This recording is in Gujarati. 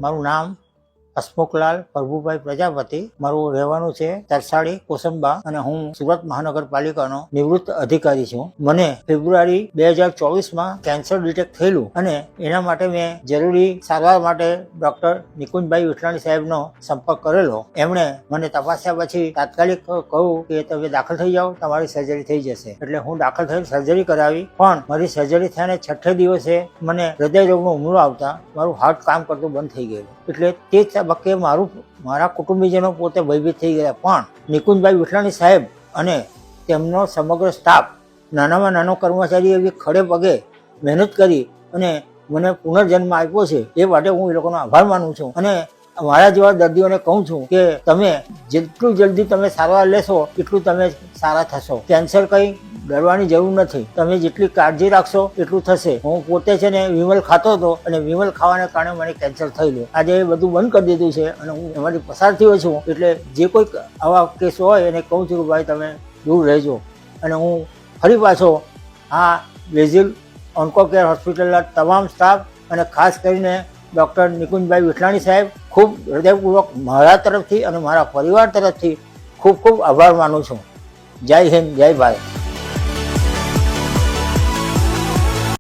મારું નામ હસમુખલાલ પ્રભુભાઈ પ્રજાપતિ, મારું રહેવાનું છે તરસાડી કોસંબા અને હું સુરત મહાનગરપાલિકાનો નિવૃત્ત અધિકારી છું. મને ફેબ્રુઆરી 2024માં કેન્સર ડિટેક્ટ થયેલું અને એના માટે મેં જરૂરી સારવાર માટે ડૉક્ટર નિકુંજભાઈ વિઠલાણી સાહેબનો સંપર્ક કરેલો. એમણે મને તપાસ્યા પછી તાત્કાલિક કહ્યું કે તમે દાખલ થઈ જાઓ, તમારી સર્જરી થઈ જશે. એટલે હું દાખલ થઈ સર્જરી કરાવી, પણ મારી સર્જરી થયાને 6 દિવસે મને હૃદયરોગનો હુમલો આવતા મારું હાર્ટ કામ કરતું બંધ થઈ ગયેલું. એટલે તે જ તબક્કે મારા કુટુંબીજનો પોતે ભયભીત થઈ ગયા. પણ નિકુંજભાઈ વિઠલાણી સાહેબ અને તેમનો સમગ્ર સ્ટાફ, નાનામાં નાનો કર્મચારી એવી ખડે પગે મહેનત કરી અને મને પુનર્જન્મ આપ્યો છે. એ માટે હું એ લોકોનો આભાર માનું છું અને મારા જેવા દર્દીઓને કહું છું કે તમે જેટલું જલ્દી તમે સારવાર લેશો એટલું તમે સારા થશો. કેન્સર કંઈ ડરવાની જરૂર નથી. તમે જેટલી કાળજી રાખશો એટલું થશે. હું પોતે છે ને વિમલ ખાતો હતો અને વિમલ ખાવાને કારણે મને કેન્સર થયેલું. આજે એ બધું બંધ કરી દીધું છે અને હું એમાંથી પસાર થયો છું. એટલે જે કોઈ આવા કેસ હોય એને કહું છું કે ભાઈ તમે દૂર રહેજો. અને હું ફરી પાછો આ બેઝિલ ઓન્કોકેર હોસ્પિટલના તમામ સ્ટાફ અને ખાસ કરીને ડૉક્ટર નિકુંજભાઈ વિઠલાણી સાહેબ ખૂબ હૃદયપૂર્વક મારા તરફથી અને મારા પરિવાર તરફથી ખૂબ ખૂબ આભાર માનું છું. જય હિન્દ, જય ભારત.